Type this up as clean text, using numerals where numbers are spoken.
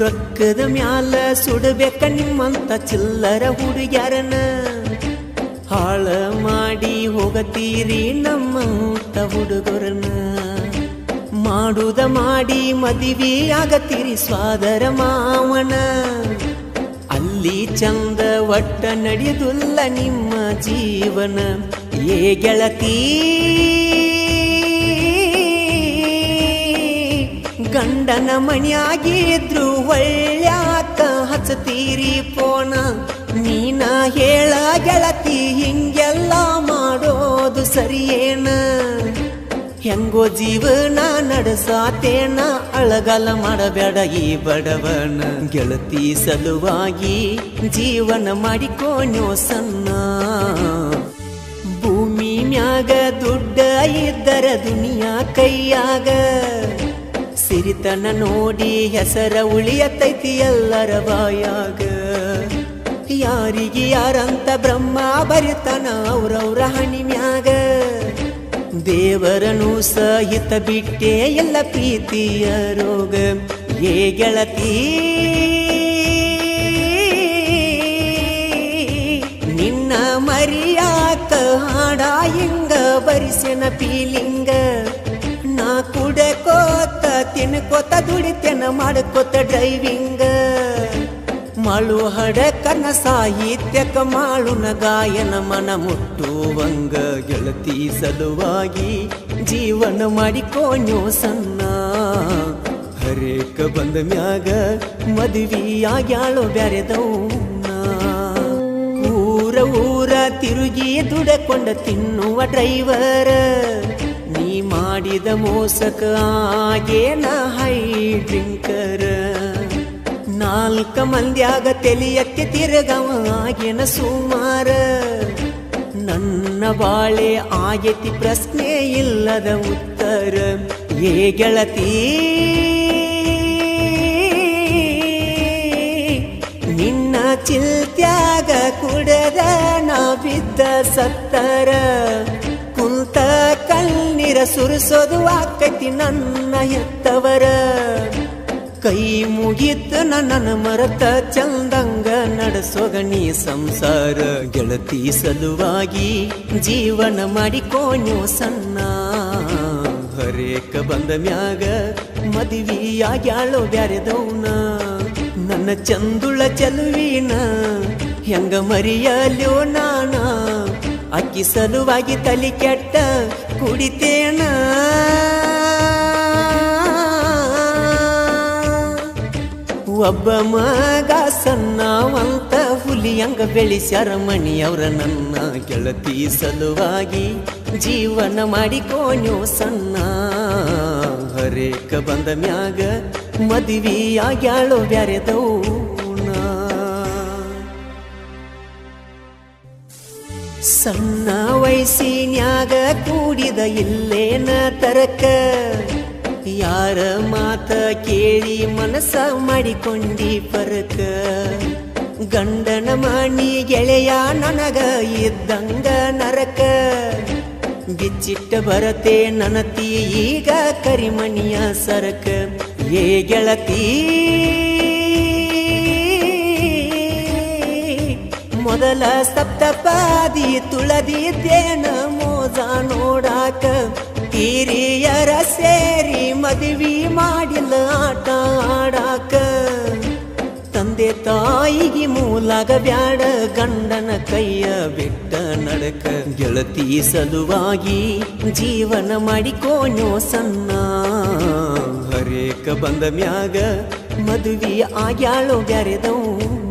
ರೊಕ್ಕದ ಮ್ಯಾಲ ಸುಡಬೇಕ ನಿಮ್ಮಂತ ಚಿಲ್ಲರ ಹುಡುಗ್ಯಾರನ ಹಾಳ ಮಾಡಿ ಹೋಗತೀರಿ ನಮ್ಮಂತ ಹುಡುಗರನ ಮಾಡುದ ಮಾಡಿ ಮದುವೆ ಆಗತೀರಿ ಸ್ವಾದರ ಮಾವನ ಅಲ್ಲಿ ಚಂದ ಒಟ್ಟ ನಡೆಯುವುದಿಲ್ಲ ನಿಮ್ಮ ಜೀವನ ಏ ಗೆಳತಿ ಗಂಡನ ಮಣಿಯಾಗಿದ್ರು ಒಳ್ಳ್ಯಾಕ ಹಚ್ಚತೀರಿ ಪೋನ ನೀನ ಹೇಳ ಗೆಳತಿ ಹಿಂಗೆಲ್ಲ ಮಾಡೋದು ಸರಿಯೇನ ಹೆಂಗೋ ಜೀವನ ನಡೆಸಾತೇನ ಅಳಗಲ ಮಾಡಬೇಡ ಈ ಬಡವನ ಗೆಳತಿ ಸಲುವಾಗಿ ಜೀವನ ಮಾಡಿಕೋನೋ ಸಣ್ಣ ಭೂಮಿ ಮ್ಯಾಗ ದುಡ್ಡ ಇದ್ದರ ದುನಿಯಾ ಕೈಯಾಗ ಸಿರಿತನ ನೋಡಿ ಹೆಸರ ಉಳಿಯತೈತಿ ಎಲ್ಲರ ಬಾಯಾಗ ಯಾರಿಗೆ ಯಾರಂತ ಬ್ರಹ್ಮ ಬರಿತನ ಅವ್ರವ್ರ ಹಣಿ ಮ್ಯಾಗ ದೇವರನು ಸಹಿತ ಬಿಟ್ಟೆ ಎಲ್ಲ ಪ್ರೀತಿಯ ರೋಗ ಏ ಗೆಳತಿ ನಿನ್ನ ಮರಿಯಾಕ ಹಾಡ ಹಿಂಗ ಬರಿಸೆನ ಫೀಲಿಂಗ ನಾ ಕುಡಕೋತ ತಿನ್ಕೋತ ದುಡಿತೇನ ಮಾಡ್ಕೋತ ಡ್ರೈವಿಂಗ ಮಾಳು ಹಡಕನ ಸಾಹಿತ್ಯಕ ಮಾಳುನ ಗಾಯನ ಮನ ಮುಟ್ಟುವಂಗ ಗೆಳತಿ ಸಲುವಾಗಿ ಜೀವನ ಮಾಡಿಕೋನೋ ಸಣ್ಣ ಹರೇಕ ಬಂದ ಮ್ಯಾಗ ಮದುವೆಯಾಗ್ಯಾಳೋ ಬ್ಯಾರೆದೌನ ಊರ ಊರ ತಿರುಗಿ ದುಡಕೊಂಡ ತಿನ್ನುವ ಡ್ರೈವರ ನೀ ಮಾಡಿದ ಮೋಸಕ ಆಗೇನ ಹೈ ಡ್ರಿಂಕರ ನಾಲ್ಕ ಮಂದ್ಯಾಗ ತೆಲಿಯಕ್ಕೆ ತಿರುಗವ ಆಗೇನ ಸುಮಾರ ನನ್ನ ಬಾಳೆ ಆಗೇತಿ ಪ್ರಶ್ನೆ ಇಲ್ಲದ ಉತ್ತರ ಏ ಗೆಳತಿ ನಿನ್ನ ಚಿಲ್ತ್ಯಾಗ ಕುಡದ ನಾ ಬಿದ್ದ ಸತ್ತರ ಕುಂತ ಕಣ್ಣೀರ ಸುರಿಸೋದು ಆಕೈತಿ ನನ್ನ ಹೆತ್ತವರ ಕೈ ಮುಗಿತ ನನ್ನ ಮರತ ಚಂದಂಗ ನಡೆಸೋಗ ನೀ ಸಂಸಾರ ಗೆಳತಿ ಸಲುವಾಗಿ ಜೀವನ ಮಾಡಿಕೋನೋ ಸಣ್ಣ ಹರೇಕ ಬಂದ ಮ್ಯಾಗ ಮದುವೆಯಾಗ್ಯಾಳೋ ಬ್ಯಾರೆದೌನ ನನ್ನ ಚಂದುಳ ಚೆಲುವಿನ ಹೆಂಗ ಮರಿಯಲ್ಯೋ ನಾನ ಅಕ್ಕಿ ಸಲುವಾಗಿ ತಲಿ ಕೆಟ್ಟ ಕುಡಿತೇನ ಒಬ್ಬ ಮಗ ಸಣ್ಣವಂತ ಹುಲಿಯಂಗ ಬೆಳೆಸ್ಯಾರ ಮಣಿಯವ್ರ ನನ್ನ ಗೆಳತಿ ಸಲುವಾಗಿ ಜೀವನ ಮಾಡಿಕೋನೋ ಸಣ್ಣ ಹರೇಕ ಬಂದ ಮ್ಯಾಗ ಮದುವೆಯಾಗ್ಯಾಳೋ ಬ್ಯಾರೆದೌನ ಸಣ್ಣ ವಯಸ್ಸಿನ್ಯಾಗ ಕೂಡಿದ ಇಲ್ಲೇನ ತರಕ ಯಾರ ಮಾತ ಕೇಳಿ ಮನಸ್ಸ ಮಾಡಿಕೊಂಡಿ ಪರಕ ಗಂಡನ ಮಣಿ ಗೆಳೆಯ ನನಗ ಇದ್ದಂಗ ನರಕ ಬಿಚ್ಚಿಟ್ಟ ಬರತೆ ನನತಿ ಈಗ ಕರಿಮಣಿಯ ಸರಕ ಏ ಗೆಳತಿ ಮೊದಲ ಸಪ್ತಪಾದಿ ತುಳದಿದ್ದೇನ ಮೋಜ ನೋಡಾಕ ಹಿರಿಯರ ಸೇರಿ ಮದುವೆ ಮಾಡಿಲ್ಲ ಆಟ ಆಡಾಕ ತಂದೆ ತಾಯಿಗೆ ಮೂಲಾಗ ಬ್ಯಾಡ ಗಂಡನ ಕೈಯ ಬಿಟ್ಟ ನಡಕ ಗೆಳತಿ ಸಲುವಾಗಿ ಜೀವನ ಮಾಡಿಕೋನೋ ಸಣ್ಣ ಹರೇಕ ಬಂದ ಮ್ಯಾಗ ಮದುವೆ ಆಗ್ಯಾಳೋ ಬ್ಯಾರೆದೌನ